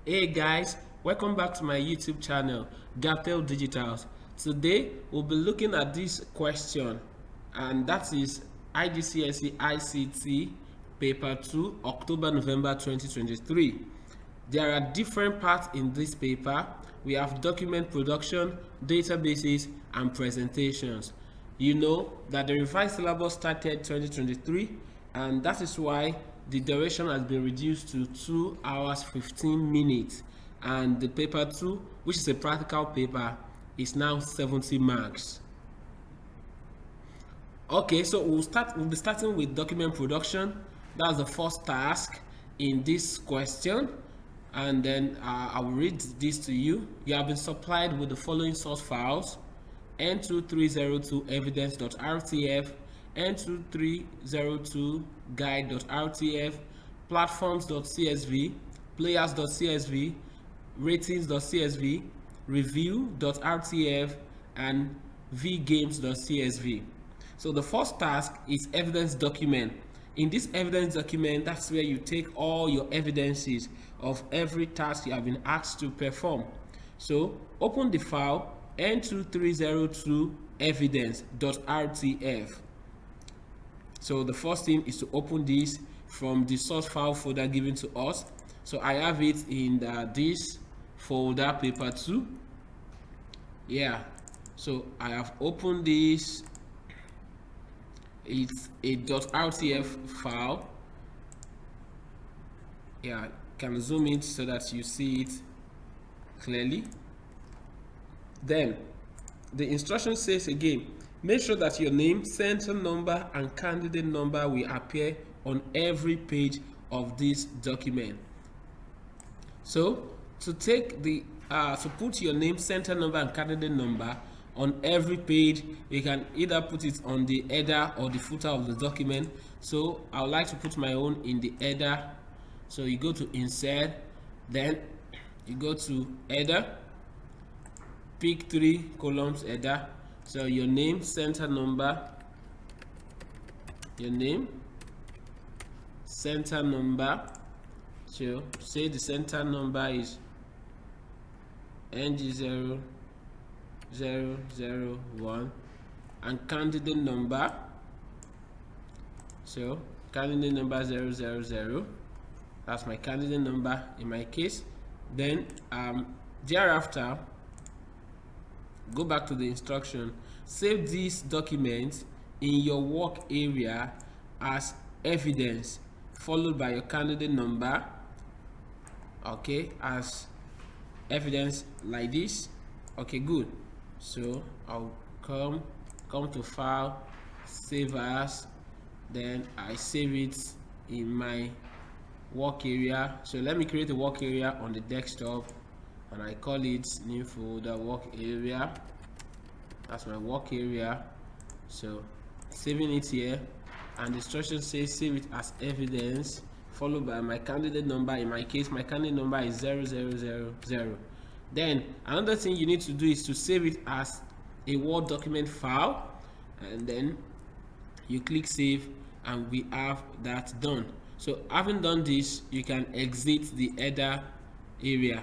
Hey guys, welcome back to my YouTube channel, Gabtech Digitals. Today we'll be looking at this question, and that is Igcse ICT Paper 2, October-November 2023. There are different parts in this paper. We have document production, databases, and presentations. You know that the revised syllabus started 2023, and that is why the duration has been reduced to 2 hours 15 minutes, and the paper 2, which is a practical paper, is now 70 marks. Okay, so we'll be starting with document production. That's the first task in this question, and then I will read this to you. You have been supplied with the following source files: n2302 evidence.rtf, n2302 guide.rtf, platforms.csv, players.csv, ratings.csv, review.rtf, and vgames.csv. So the first task is evidence document. In this evidence document, that's where you take all your evidences of every task you have been asked to perform. So open the file n2302 evidence.rtf. So the first thing is to open this from the source file folder given to us. So I have it in this folder, paper 2. Yeah, so I have opened this. It's a .rtf file. Yeah, can zoom it so that you see it clearly. Then the instruction says again, make sure that your name, center number, and candidate number will appear on every page of this document. So to take the to put your name, center number, and candidate number on every page, you can either put it on the header or the footer of the document. So I would like to put my own in the header. So you go to insert, then you go to header, pick 3 columns header. So your name, center number, your name, center number. So say the center number is NG0001, and candidate number, so candidate number 000, that's my candidate number in my case. Then thereafter, go back to the instruction, save this document in your work area as evidence, followed by your candidate number, okay, as evidence like this. Okay, good. So I'll come to file, save as, then I save it in my work area. So let me create a work area on the desktop, and I call it new folder work area. That's my work area. So saving it here, and the instruction says save it as evidence, followed by my candidate number. In my case, my candidate number is 0000. Then another thing you need to do is to save it as a Word document file, and then you click save, and we have that done. So having done this, you can exit the header area.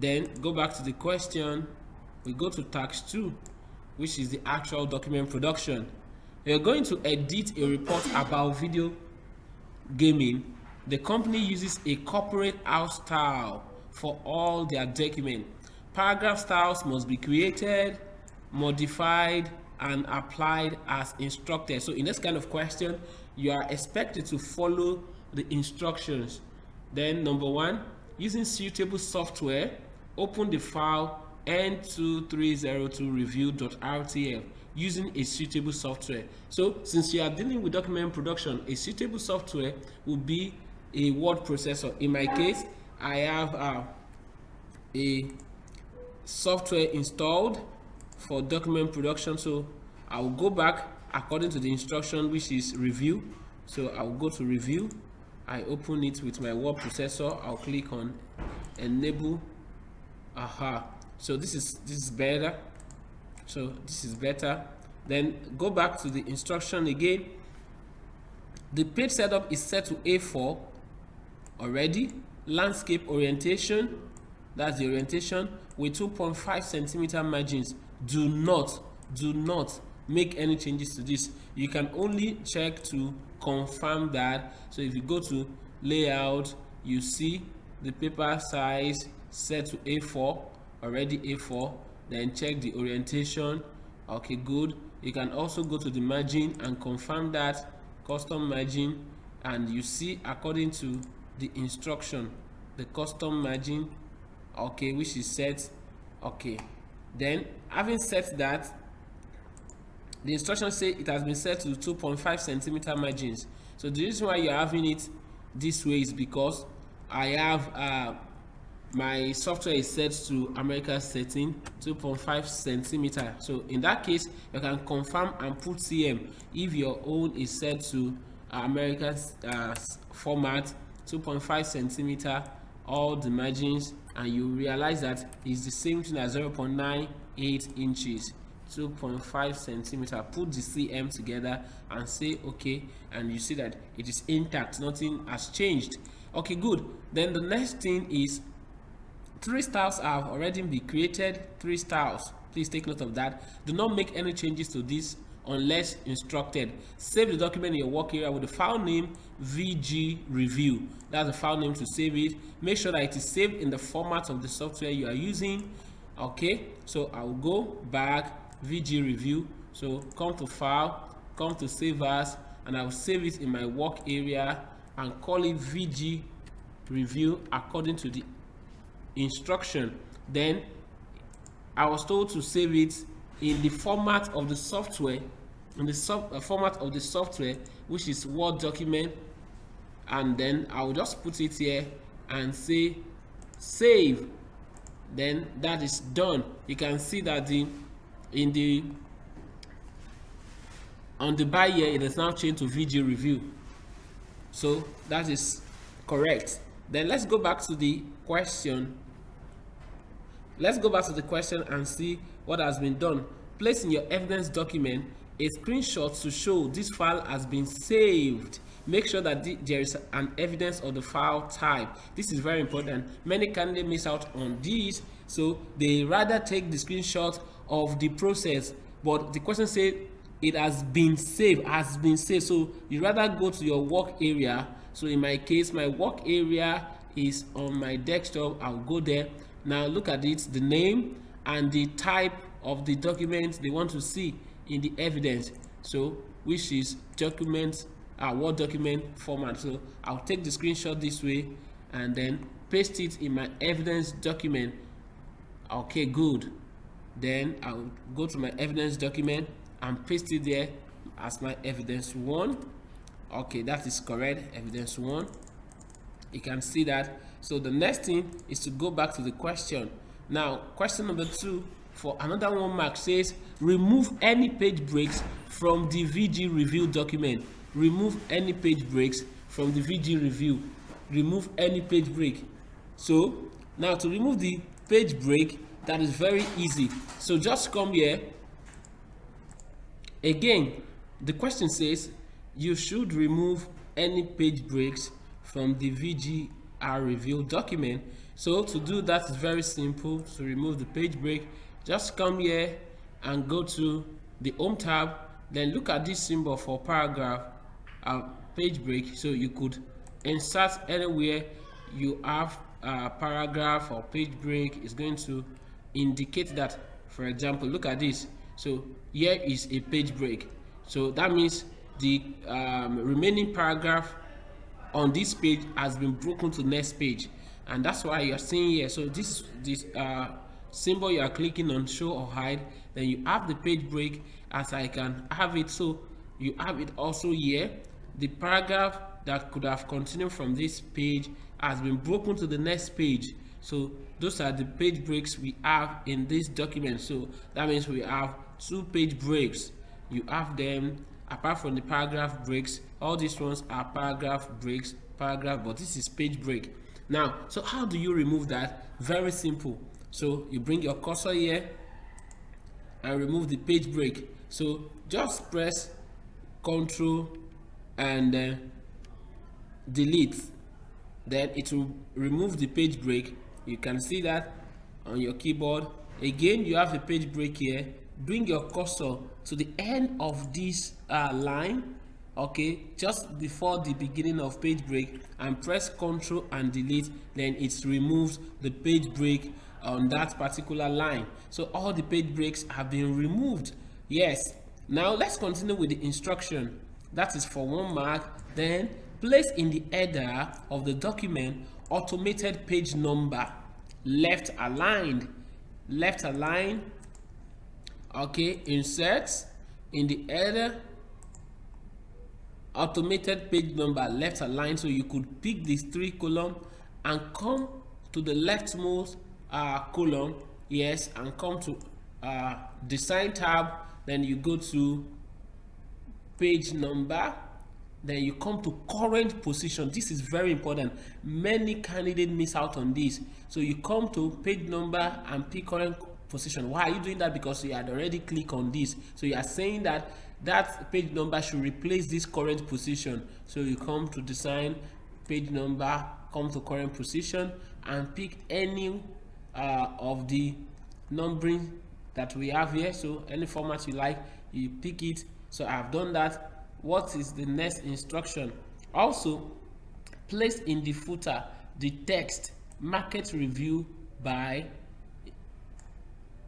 Then go back to the question. We go to task 2, which is the actual document production. You're going to edit a report about video gaming. The company uses a corporate house style for all their documents. Paragraph styles must be created, modified, and applied as instructed. So in this kind of question, you are expected to follow the instructions. Then number 1, using suitable software, open the file n2302 review.rtf using a suitable software. So since you are dealing with document production, a suitable software will be a word processor. In my case, I have a software installed for document production, so I will go back according to the instruction, which is review. So I will go to review, I open it with my word processor, I'll click on enable. So this is better. So this is better. Then go back to the instruction again. The page setup is set to A4 already. Landscape orientation, that's the orientation, with 2.5 centimeter margins. Do not make any changes to this. You can only check to confirm that. So if you go to layout, you see the paper size set to A4, already A4, then check the orientation. Okay, good. You can also go to the margin and confirm that custom margin, and you see according to the instruction the custom margin, okay, which is set. Okay, then having set that, the instructions say it has been set to 2.5 centimeter margins. So the reason why you're having it this way is because I have my software is set to America setting 2.5 centimeter. So in that case, you can confirm and put CM if your own is set to America's format 2.5 centimeter, all the margins, and you realize that it's the same thing as 0.98 inches. 2.5 centimeter. Put the CM together and say okay, and you see that it is intact, nothing has changed. Okay, good. Then the next thing is 3 styles have already been created. 3 styles, please take note of that. Do not make any changes to this unless instructed. Save the document in your work area with the file name VG Review. That's the file name to save it. Make sure that it is saved in the format of the software you are using. Okay, so I will go back, VG Review. So come to file, come to save as, and I will save it in my work area and call it VG Review according to the instruction. Then I was told to save it in the format of the software, in the format of the software, which is Word document, and then I'll just put it here and say save. Then that is done. You can see that on the buy here it is now changed to VG Review. So that is correct. Then let's go back to the question. Let's go back to the question and see what has been done. Place in your evidence document a screenshot to show this file has been saved. Make sure that there is an evidence of the file type. This is very important. Many candidates miss out on this, so they rather take the screenshot of the process, but the question says it has been saved, so you rather go to your work area. So in my case, my work area is on my desktop. I'll go there. Now look at it, the name and the type of the document they want to see in the evidence, so which is document, Word document format. So I'll take the screenshot this way and then paste it in my evidence document. Okay, good. Then I'll go to my evidence document and paste it there as my evidence 1. Okay, that is correct, evidence 1. You can see that. So the next thing is to go back to the question. Now question number 2 for another 1 mark says remove any page breaks from the VG Review document. Remove any page breaks from the VG Review. Remove any page break. So now to remove the page break, that is very easy. So just come here. Again, the question says you should remove any page breaks from the VGR Review document. So to do that is very simple. To remove the page break, just come here and go to the Home tab, then look at this symbol for paragraph, page break. So you could insert anywhere you have a paragraph or page break. Is going to indicate that. For example, look at this. So here is a page break. So that means the remaining paragraph on this page has been broken to the next page, and that's why you're seeing here. So this symbol you are clicking on, show or hide, then you have the page break as I can have it. So you have it also here. The paragraph that could have continued from this page has been broken to the next page. So those are the page breaks we have in this document. So that means we have 2 page breaks. You have them apart from the paragraph breaks. All these ones are paragraph breaks, but this is page break. Now, so how do you remove that? Very simple. So you bring your cursor here and remove the page break. So just press Ctrl and delete. Then it will remove the page break. You can see that on your keyboard. Again, you have the page break here. Bring your cursor to the end of this line, okay, just before the beginning of page break, and press Ctrl and delete. Then it removes the page break on that particular line. So all the page breaks have been removed. Yes. Now let's continue with the instruction. That is for 1 mark. Then place in the header of the document automated page number, left aligned. Okay, insert in the header automated page number, left aligned. So you could pick these 3 columns and come to the leftmost column, yes, and come to design tab. Then you go to page number, then you come to current position. This is very important. Many candidates miss out on this. So you come to page number and pick current position. Why are you doing that? Because you had already clicked on this. So you are saying that that page number should replace this current position. So you come to design, page number, come to current position, and pick any of the numbering that we have here. So any format you like, you pick it. So I have done that. What is the next instruction? Also, place in the footer the text market review by,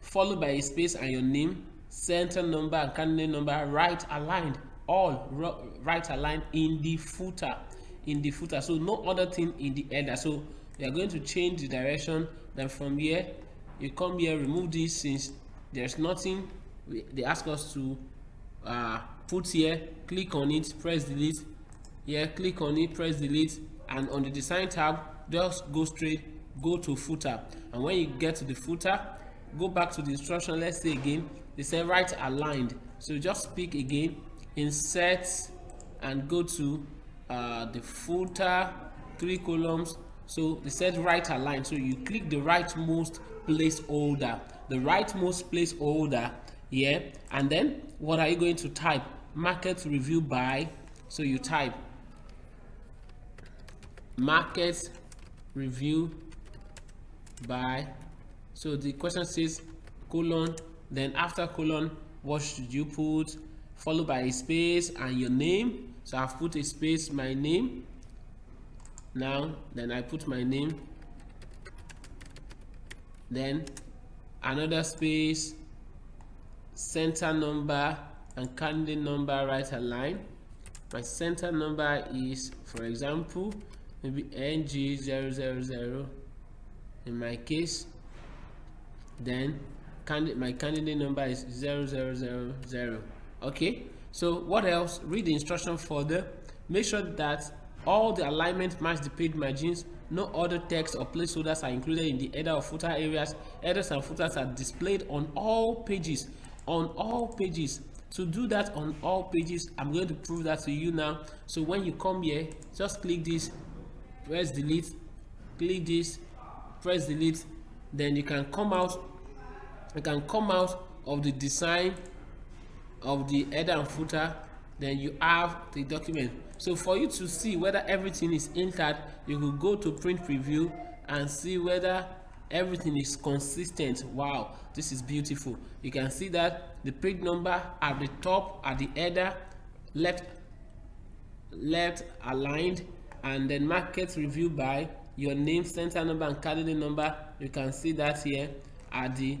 followed by a space and your name, center number and candidate number, right aligned, all right aligned in the footer. So no other thing in the header. So we are going to change the direction. Then from here you come here, remove this since there's nothing they ask us to put here. Click on it, press delete. Here, click on it, press delete, and on the design tab, just go straight, go to footer. And when you get to the footer, go back to the instruction. Let's say again, they say right aligned. So just pick again, insert, and go to the footer, 3 columns. So they said right aligned. So you click the rightmost placeholder, yeah, and then what are you going to type? Market review by. So you type market review by. So the question says colon, then after colon, what should you put? Followed by a space and your name. So I've put a space, my name. Now then I put my name, then another space, center number and candidate number, right align. My center number is, for example, maybe NG000 in my case. Then my candidate number is 0000. Okay, so what else? Read the instruction further. Make sure that all the alignment match the page margins. No other text or placeholders are included in the header or footer areas. Headers and footers are displayed on all pages. To do that on all pages, I'm going to prove that to you now. So when you come here, just click this, press delete, click this, press delete. Then you can come out of the design of the header and footer. Then you have the document. So for you to see whether everything is entered, you will go to print preview and see whether everything is consistent. Wow, this is beautiful. You can see that the page number at the top, at the header, left aligned, and then market review by, your name, center number and candidate number. You can see that here at the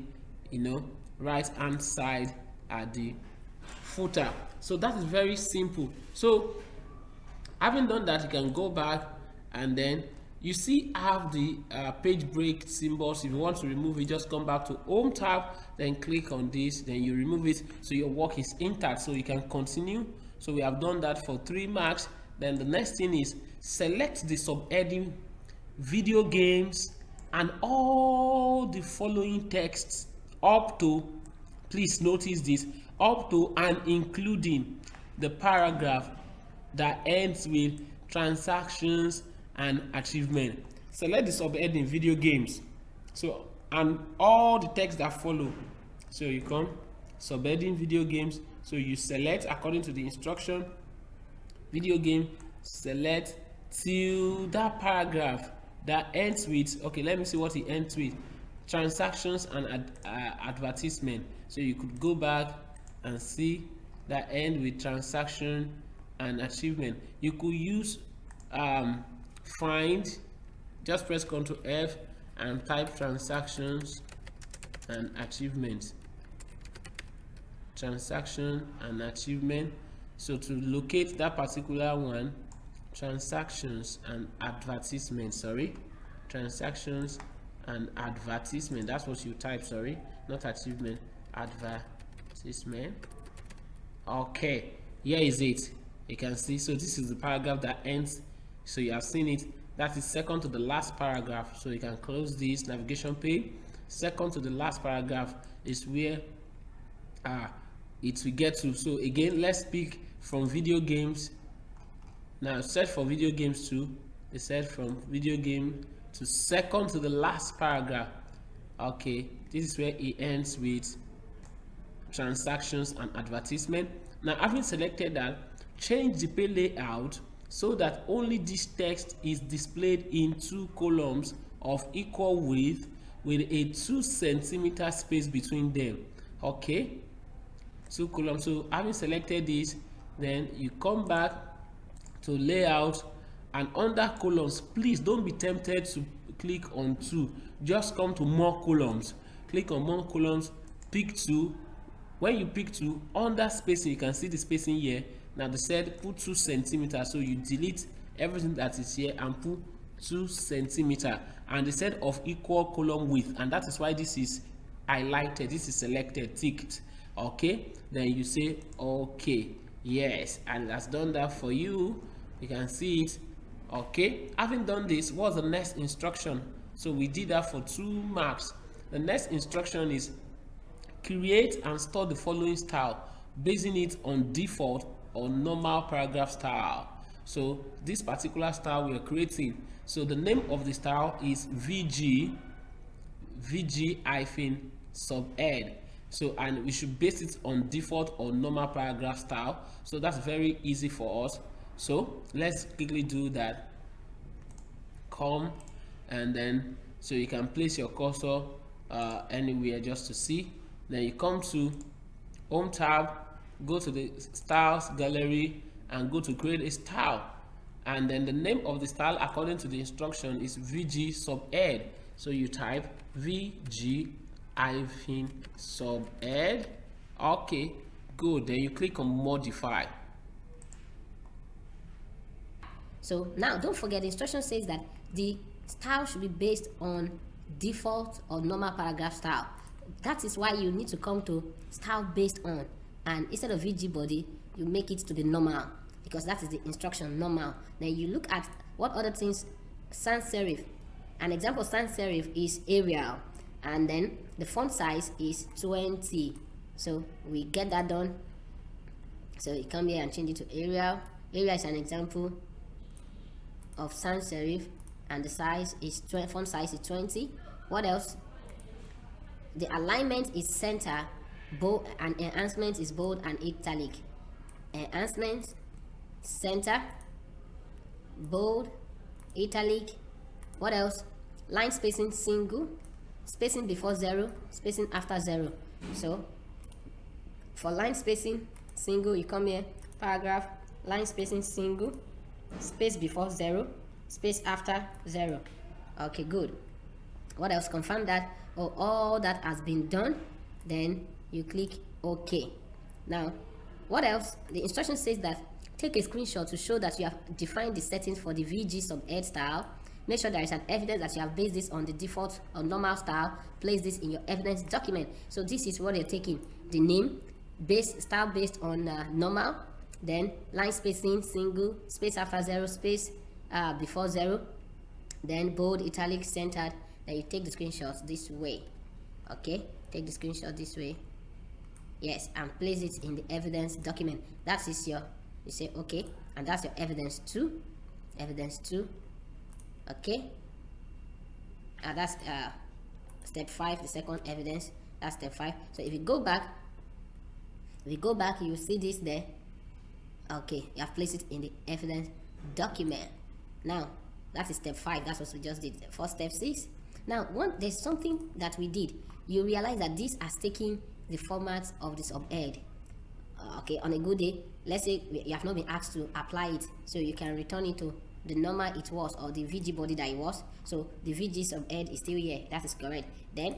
right hand side at the footer. So that is very simple. So having done that, you can go back and then you see I have the page break symbols. If you want to remove it, just come back to home tab, then click on this, then you remove it, so your work is intact, so you can continue. So we have done that for 3 marks. Then the next thing is select the subheading, video games, and all the following texts up to, please notice this, up to and including the paragraph that ends with transactions and achievement. Select the subheading video games, so, and all the text that follow. So you come subheading video games, so you select according to the instruction, video game, select till that paragraph that ends with, okay, let me see what it ends with. Transactions and advertisement. So you could go back and see that end with transaction and achievement. You could use find, just press Ctrl F and type transactions and achievements. Transaction and achievement. So to locate that particular one, transactions and advertisement, sorry, transactions and advertisement, that's what you type, sorry, not achievement, advertisement. Okay, here is it. You can see, so this is the paragraph that ends, so you have seen it, that is second to the last paragraph. So you can close this navigation page. Second to the last paragraph is where it will get to. So again, let's pick from video games. Now search for video games too. They said from video game to second to the last paragraph. Okay, this is where it ends with transactions and advertisement. Now having selected that, change the page layout so that only this text is displayed in 2 columns of equal width with a 2 centimeter space between them. Okay, 2 columns. So having selected this, then you come back to layout, and under columns, please don't be tempted to click on 2. Just come to more columns, click on more columns, pick 2. When you pick 2, under spacing, you can see the spacing here. Now they said put 2 centimeters, so you delete everything that is here and put 2 centimeters, and they said of equal column width, and that is why this is highlighted, this is selected, ticked. Okay, then you say okay, yes, and that's done that for you. You can see it. Okay, having done this, what's the next instruction? So we did that for 2 marks. The next instruction is create and store the following style, basing it on default or normal paragraph style. So this particular style we are creating, so the name of the style is VG subhead. So, and we should base it on default or normal paragraph style. So that's very easy for us. So let's quickly do that. Come, and then so you can place your cursor anywhere just to see. Then you come to Home tab, go to the styles gallery and go to create a style, and then the name of the style according to the instruction is VG subhead. So you type VG subhead. Okay, good. Then you click on modify. So now don't forget, the instruction says that the style should be based on default or normal paragraph style. That is why you need to come to style based on, and instead of VG body you make it to be normal, because that is the instruction, normal. Then you look at what other things. Sans serif, an example sans serif is Arial, and then the font size is 20. So we get that done. So you come here and change it to Arial. Arial is an example of sans serif, and the size is font size is 20. What else? The alignment is center, bold, and enhancement is bold and italic. Enhancement, center, bold, italic. What else? Line spacing single, spacing before 0, spacing after 0. So for line spacing single, you come here, paragraph, line spacing single, space before 0, space after 0. Okay, good. What else? Confirm that all that has been done, then you click OK. Now what else? The instruction says that take a screenshot to show that you have defined the settings for the VG subhead style. Make sure there is an evidence that you have based this on the default or normal style. Place this in your evidence document. So this is what you're taking: the name, style based on normal, then line spacing single, space after 0, space before 0, then bold, italic, centered. Then you take the screenshots this way. Okay, take the screenshot this way, yes, and place it in the evidence document. That is your, you say okay, and that's your evidence 2. Okay, that's step 5, the second evidence. That's step 5. So if you go back, you will see this there. Okay, you have placed it in the evidence document. Now That is step 5. That's what we just did. First step 6. Now, there's something that we did. You realize that this has taken the format of the subhead. Okay, on a good day, let's say you have not been asked to apply it, so you can return it to the normal it was, or the VG body that it was. So the VG subhead is still here. That is correct. Then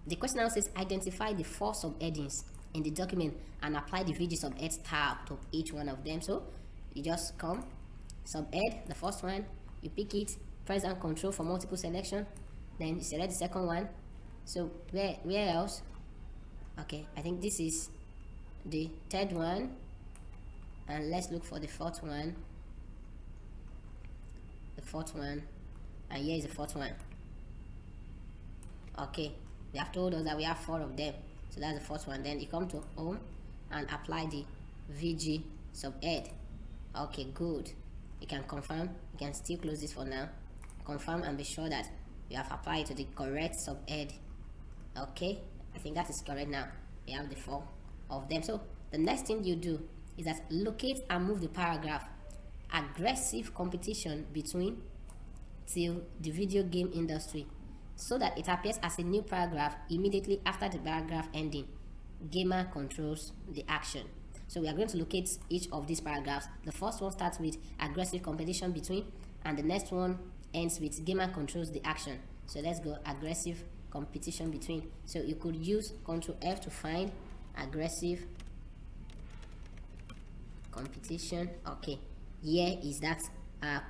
the question now says identify the 4 subheadings in the document and apply the VG subhead style to each one of them. So you just come subhead, the first one, you pick it, press and control for multiple selection, then you select the second one. So where else? Okay, I think this is the third one, and let's look for the fourth one. The fourth one, and here is the fourth one. Okay, they have told us that we have 4 of them, so that's the fourth one. Then you come to home and apply the VG subhead. Okay, good. You can confirm. You can still close this for now. Confirm and be sure that you have applied to the correct subhead. Okay, I think that is correct now. We have the 4 of them. So the next thing you do is that locate and move the paragraph aggressive competition between till the video game industry, so that it appears as a new paragraph immediately after the paragraph ending. Gamer controls the action. So we are going to locate each of these paragraphs. The first one starts with aggressive competition between, and the next one ends with gamer controls the action. So let's go aggressive competition between. So you could use Ctrl F to find aggressive competition. Okay, here is that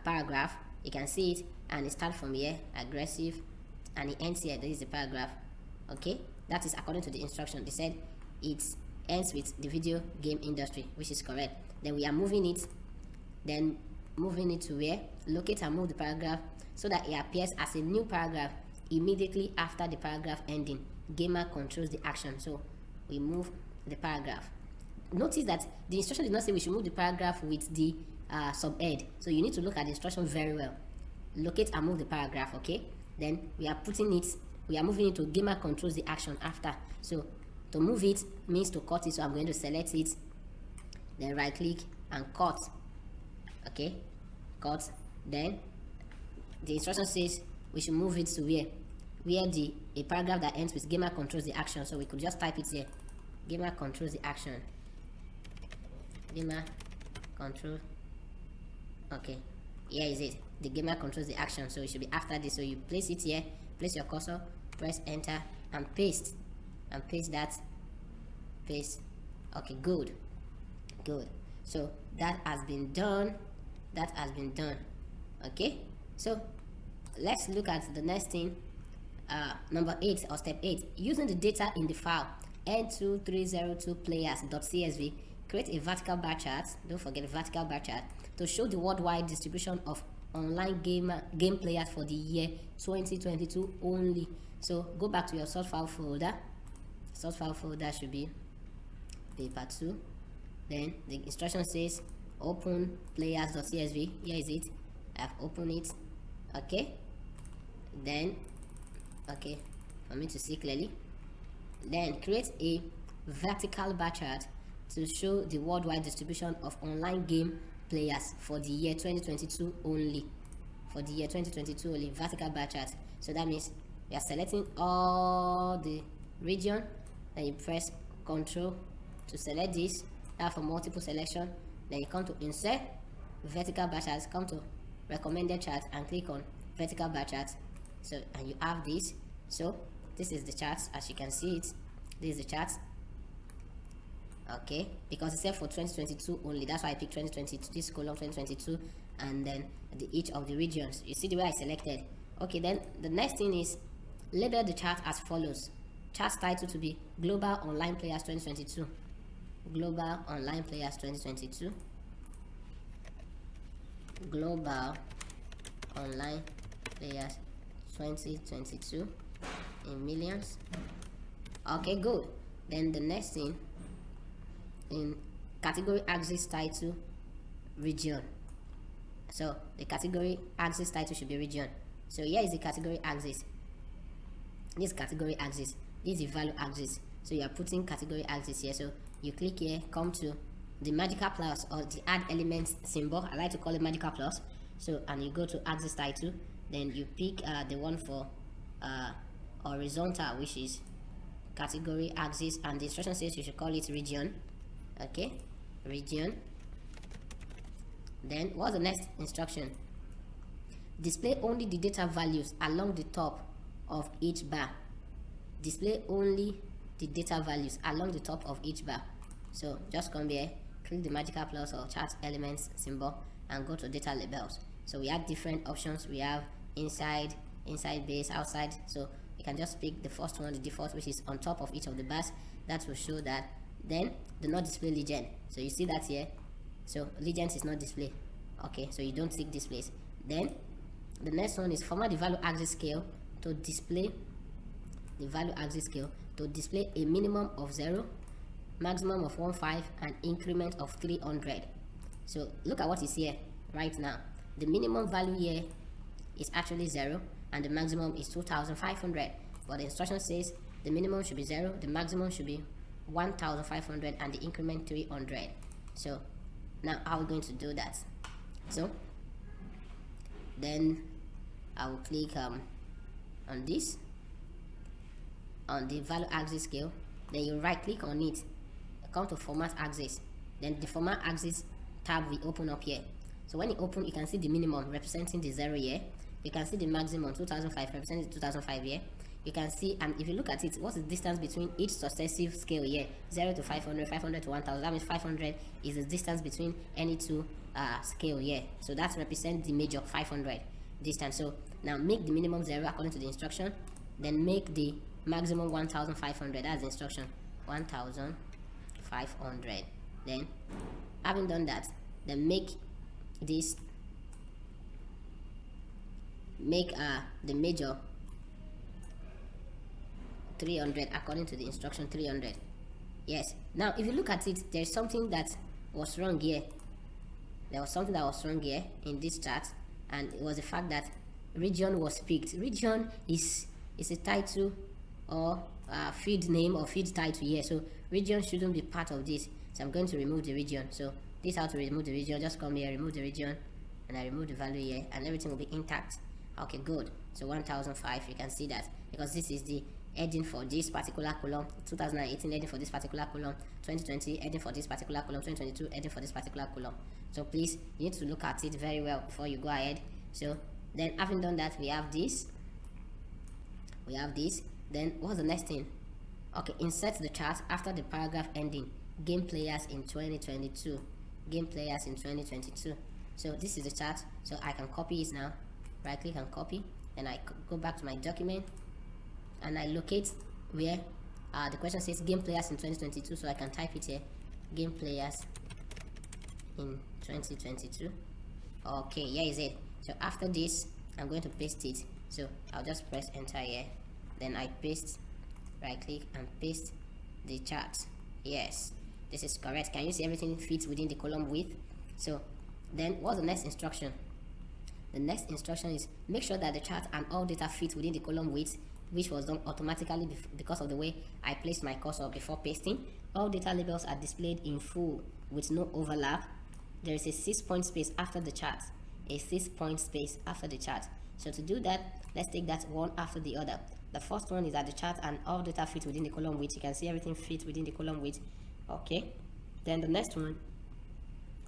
paragraph. You can see it, and it starts from here, aggressive, and it ends here. This is the paragraph. Okay, that is according to the instruction. They said it ends with the video game industry, which is correct. Then we are moving it, to where? Locate and move the paragraph so that it appears as a new paragraph immediately after the paragraph ending. Gamer controls the action. So we move the paragraph. Notice that the instruction did not say we should move the paragraph with the subhead, so you need to look at the instruction very well. Locate and move the paragraph. Okay, then we are moving it to gamer controls the action after. So to move it means to cut it, so I'm going to select it, then right click and cut. Okay, cut. Then the instruction says we should move it to where a paragraph that ends with gamer controls the action. So we could just type it here, gamer controls the action, gamer control. Okay, here is it, the gamer controls the action. So it should be after this. So you place it here, place your cursor, press enter and paste, that, paste. Okay, good. So that has been done. Okay, so let's look at the next thing. Number 8, or step 8, using the data in the file n2302 players.csv, create a vertical bar chart. Don't forget the vertical bar chart to show the worldwide distribution of online game players for the year 2022 only. So go back to your source file folder. Source file folder should be paper 2. Then the instruction says open players.csv. Here is it. I've opened it. Okay, then okay, for me to see clearly, then create a vertical bar chart to show the worldwide distribution of online game players for the year 2022 only. For the year 2022 only, vertical bar chart. So that means we are selecting all the region, then you press Ctrl to select this. That for multiple selection. Then you come to insert vertical bar charts, come to recommended chart and click on vertical bar chart. So, and you have this. So this is the chart, as you can see it. This is the chart. Okay, because it's set for 2022 only, that's why I picked 2022, this column 2022, and then each of the regions. You see the way I selected. Okay, then the next thing is label the chart as follows. Chart title to be Global Online Players 2022. Global Online Players 2022. Global Online Players 2022 in millions. Okay, good. Then the next thing, in category axis title, region. So the category axis title should be region. So here is the category axis. This category axis. This is the value axis. So you are putting category axis here. So you click here, come to the magical plus or the add element symbol. I like to call it magical plus. So, and you go to axis title, then you pick the one for horizontal, which is category axis, and the instruction says you should call it region. Okay, region. Then what's the next instruction? Display only the data values along the top of each bar. Display only the data values along the top of each bar. So just come here, click the magical plus or chart elements symbol, and go to data labels. So we have different options. We have inside base, outside. So you can just pick the first one, the default, which is on top of each of the bars. That will show that. Then do not display legend. So you see that here. So legend is not displayed. Okay, so you don't tick displays. Then the next one is format the value axis scale to display the value axis scale to display a minimum of 0, maximum of 15, and increment of 300. So look at what is here right now. The minimum value here is actually 0 and the maximum is 2500, but the instruction says the minimum should be 0, the maximum should be 1500, and the increment 300. So now how are we going to do that? So then I will click on this, on the value axis scale. Then you right click on it, come to format axis, then the format axis tab will open up here. So when it open, you can see the minimum representing the 0 here, you can see the maximum 2005 representing the 2005 here. You can see, and if you look at it, what's the distance between each successive scale here? 0 to 500, 500 to 1000. That means 500 is the distance between any two scale here. So that represents the major 500 distance. So now make the minimum 0 according to the instruction, then make the maximum 1500. That's the instruction, 1500. Then having done that, then make this, make the major 300 according to the instruction, 300. Yes. Now if you look at it, there's something that was wrong here. There was something that was wrong here in this chart, and it was the fact that region was picked. Region is a title or feed name or feed title here, so region shouldn't be part of this. So I'm going to remove the region. So this is how to remove the region. Just come here, remove the region, and I remove the value here, and everything will be intact. Okay, good. So 1005, you can see that because this is the heading for this particular column, 2018 heading for this particular column, 2020 heading for this particular column, 2022 heading for this particular column. So please, you need to look at it very well before you go ahead. So then having done that, we have this, then what's the next thing? Okay, insert the chart after the paragraph ending, game players in 2022, game players in 2022. So this is the chart, so I can copy it now, right click and copy, and I go back to my document and I locate where the question says game players in 2022, so I can type it here, game players in 2022. Okay, here is it. So after this, I'm going to paste it. So I'll just press enter here, then I paste, right click and paste the chart. Yes, this is correct. Can you see everything fits within the column width? So then what's the next instruction? The next instruction is make sure that the chart and all data fit within the column width, which was done automatically because of the way I placed my cursor before pasting. All data labels are displayed in full with no overlap. There is a 6-point space after the chart, a 6-point space after the chart. So to do that, let's take that one after the other. The first one is that the chart and all data fit within the column width. You can see everything fit within the column width. Okay. Then the next one,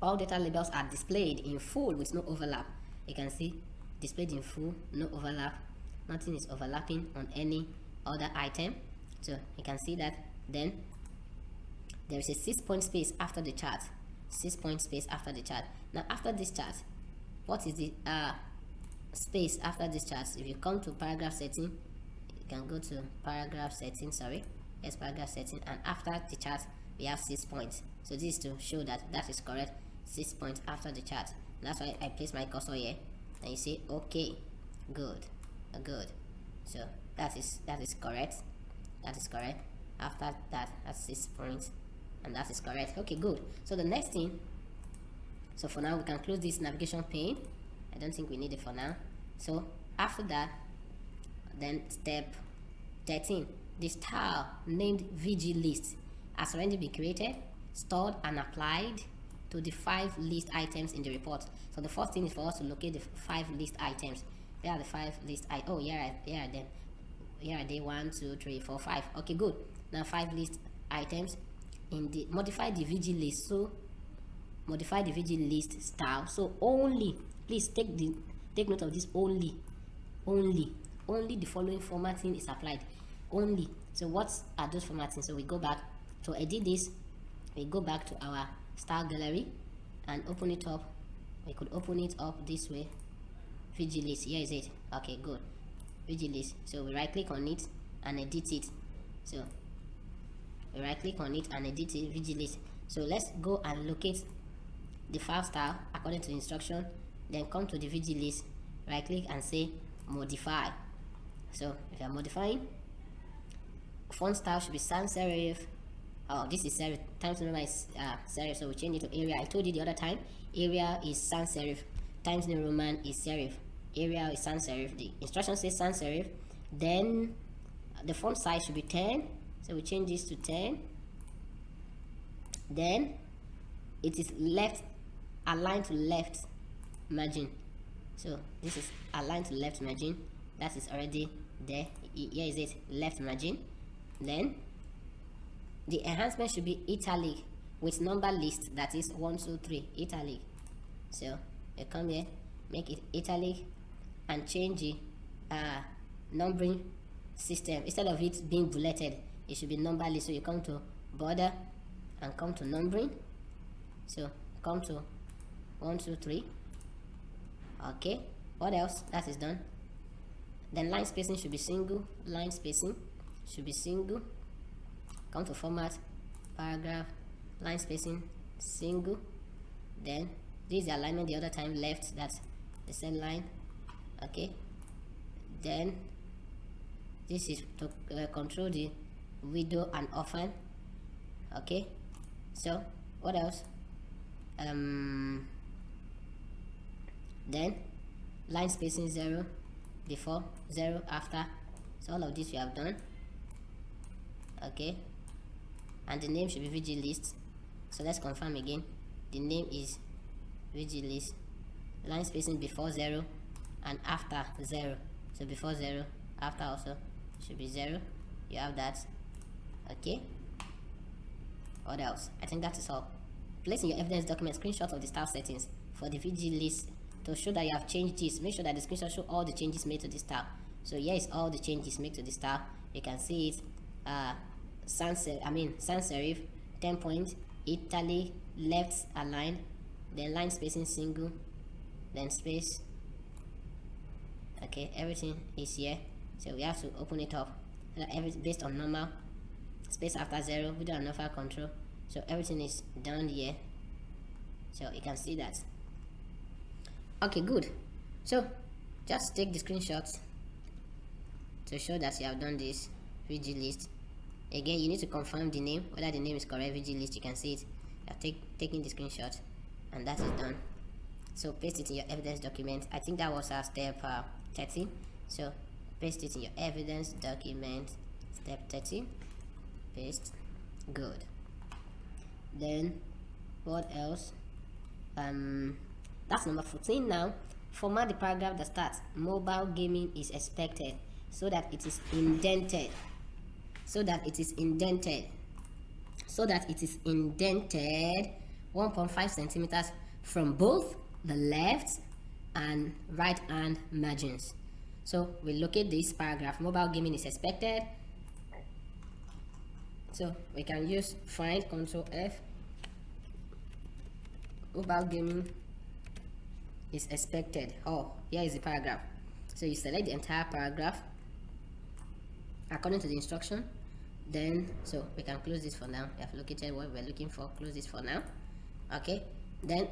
all data labels are displayed in full with no overlap. You can see displayed in full, no overlap. Nothing is overlapping on any other item. So you can see that. Then there is a 6-point space after the chart. 6-point space after the chart. Now after this chart, what is the space after this chart? If you come to paragraph setting, you can go to paragraph setting, paragraph setting, and after the chart we have 6 points. So this is to show that that is correct. 6 points after the chart. And that's why I place my cursor here, and you say okay, good. So that is correct. That is correct. After that, that's 6 points, and that is correct. Okay, good. So the next thing, so for now we can close this navigation pane. I don't think we need it for now. So after that, then step 13, the style named VG list has already been created, stored, and applied to the 5 list items in the report. So the first thing is for us to locate the 5 list items. Where are the 5 list items? Oh, here are they 1, 2, 3, 4, 5. Okay, good. Now 5 list items in the modify the VG list. So modify the VG list style. So only, please take note of this, only the following formatting is applied. Only. So what are those formatting? So we go back to edit this. We go back to our style gallery and open it up. We could open it up this way. VG list, here is it. Okay, good. VG list. So we right click on it and edit it. So we right click on it and edit it, VG list. So let's go and locate the file style according to the instruction, then come to the VG list, right click and say modify. So if you are modifying, font style should be sans serif. Oh, this is serif. Times New Roman is serif, so we change it to area. I told you the other time, area is sans serif, Times New Roman is serif, area is sans serif. The instruction says sans serif. Then the font size should be 10, so we change this to 10. Then it is left, aligned to left margin. So this is aligned to left margin. That is already there. Here is it, left margin. Then the enhancement should be italic with number list, that is 1, 2, 3, italic. So you come here, make it italic and change the numbering system. Instead of it being bulleted, it should be number list. So you come to border and come to numbering. So come to 1, 2, 3. Okay, what else? That is done. Then line spacing should be single. Line spacing should be single. Come to format, paragraph, line spacing, single. Then this is the alignment the other time, left, that's the same line. Okay, then this is to control the widow and orphan. Okay, so what else? Then line spacing 0 before, 0 after. So all of this we have done. Okay, and the name should be VG list. So let's confirm again. The name is VG list. Line spacing before 0 and after 0. So before 0, after also should be 0. You have that. Okay, what else? I think that is all. Place in your evidence document screenshot of the style settings for the VG list to show that you have changed this. Make sure that the screenshot show all the changes made to the style. So here is all the changes made to the style. You can see it. Sans serif, 10 points, italic, left align, then line spacing single, then space. Okay, everything is here. So we have to open it up. Based on normal, space after 0, we don't have file control. So everything is down here. So you can see that. Okay, good. So just take the screenshots to show that you have done this VG list. Again, you need to confirm the name, whether the name is correct. VG list, you can see it. You are taking the screenshot, and that is done. So paste it in your evidence document. I think that was our step 30. So paste it in your evidence document, step 30. Paste. Good. Then what else? That's number 14 now. Format the paragraph that starts mobile gaming is expected, so that it is indented. So that it is indented 1.5 centimeters from both the left and right hand margins. So we locate this paragraph, mobile gaming is expected. So we can use find, Control F, mobile gaming is expected. Oh, here is the paragraph. So you select the entire paragraph according to the instruction. Then so we can close this for now. We have located what we're looking for. Close this for now. Okay, then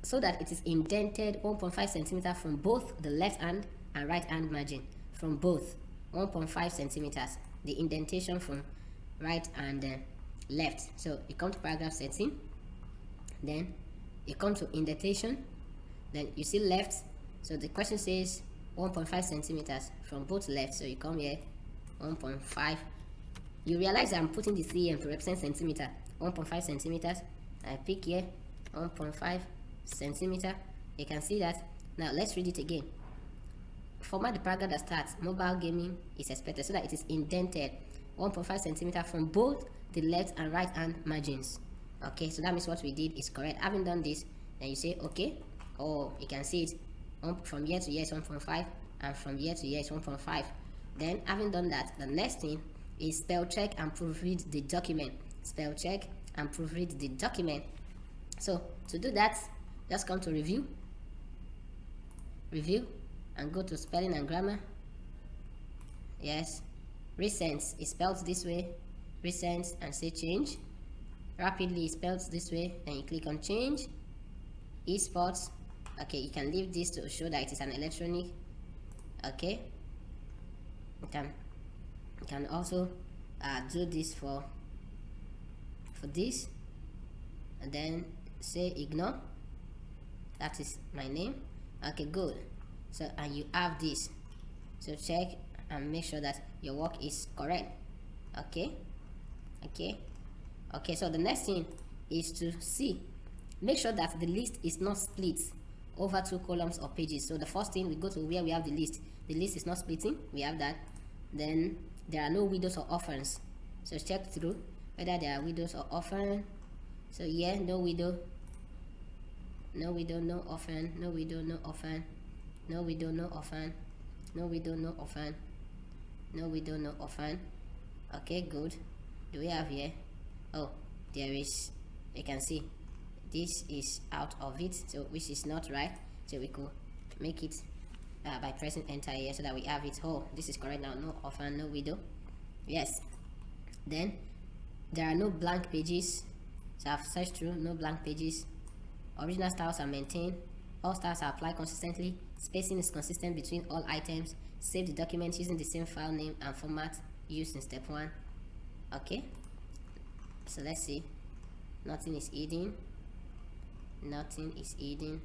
so that it is indented 1.5 centimeters from both the left hand and right hand margin, from both 1.5 centimeters, the indentation from right and left. So you come to paragraph setting, then you come to indentation, then you see left. So the question says 1.5 centimeters from both left, so you come here 1.5. You realize I'm putting the cm to represent centimeter, 1.5 centimeters, I pick here 1.5 centimeter. You can see that. Now let's read it again. Format the paragraph that starts mobile gaming is expected, so that it is indented 1.5 centimeter from both the left and right hand margins. Okay, so that means what we did is correct. Having done this, then you say okay, or you can see it from here to here is 1.5, and from here to here is 1.5. Then having done that, the next thing is spell check and proofread the document. Spell check and proofread the document. So to do that, just come to review, and go to spelling and grammar. Yes, recent is spelled this way, recent, and say change. Rapidly is spelled this way, and you click on change. Esports, okay, you can leave this to show that it is an electronic. Okay, you can also do this for this, and then say ignore. That is my name. Okay, good. So, and you have this, so check and make sure that your work is correct. Okay, so the next thing is to see, make sure that the list is not split over 2 columns or pages. So the first thing, we go to where we have the list is not splitting, we have that. Then there are no widows or orphans, so check through whether there are widows or orphan. So yeah, no widow, no orphan, no widow, no orphan, no widow, no orphan, no widow, no orphan, no widow, no orphan. Okay, good. Do we have here? Oh, there is, you can see this is out of it, so which is not right. So we could make it by pressing enter here, so that we have it. Oh, this is correct now. No orphan, no widow. Yes. Then there are no blank pages, so I've searched through. No blank pages. Original styles are maintained. All styles are applied consistently. Spacing is consistent between all items. Save the document using the same file name and format used in step 1. Okay, so let's see. Nothing is hidden. Nothing is hidden.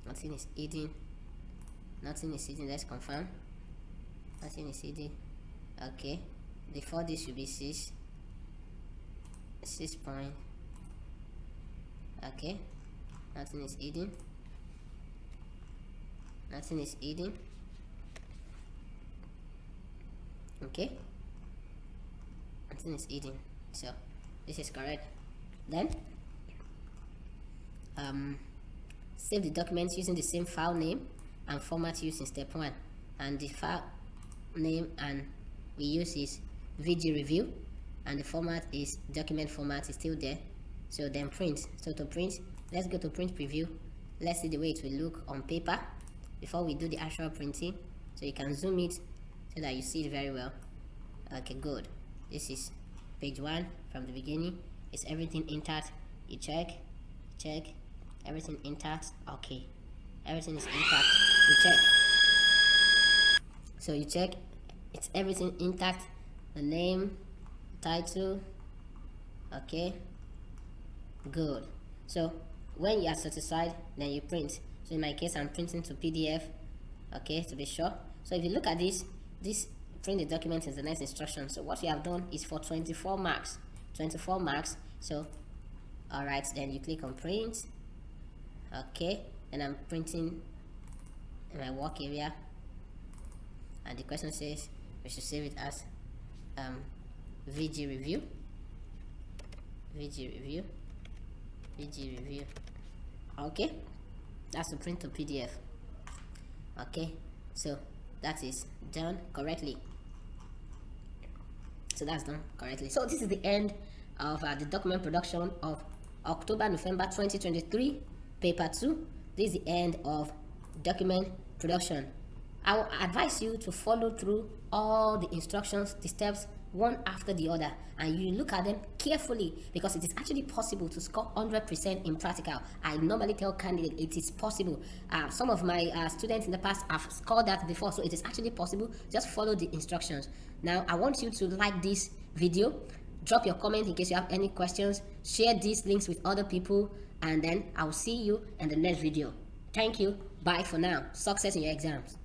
Nothing is hidden. Nothing is hidden. Let's confirm. Nothing is hidden. Okay, default this should be 6 point. Okay, nothing is hidden. Nothing is hidden. Okay, nothing is hidden, so this is correct. Then save the documents using the same file name and format used in step 1, and the file name and we use is VG review, and the format is document format is still there. So then print. So to print, let's go to print preview. Let's see the way it will look on paper before we do the actual printing, so you can zoom it so that you see it very well. Okay, good. This is page 1 from the beginning. Is everything intact? You check, everything intact. Okay, everything is intact. You check. So you check, it's everything intact. The name, title. Okay, good. So when you are satisfied, then you print. So in my case, I'm printing to PDF. Okay, to be sure. So if you look at this print the document is the next instruction. So what we have done is for 24 marks. 24 marks. So all right, then you click on print. Okay, and I'm printing in my work area, and the question says we should save it as VG review. Okay, that's to print to PDF. Okay, so that is done correctly. So that's done correctly. So this is the end of the document production of October-November 2023, paper 2. This is the end of document production. I will advise you to follow through all the instructions, the steps, one after the other, and you look at them carefully, because it is actually possible to score 100% in practical. I normally tell candidates it is possible. Some of my students in the past have scored that before, so it is actually possible. Just follow the instructions. Now I want you to like this video, drop your comment in case you have any questions, share these links with other people, and then I'll see you in the next video. Thank you. Bye for now. Success in your exams.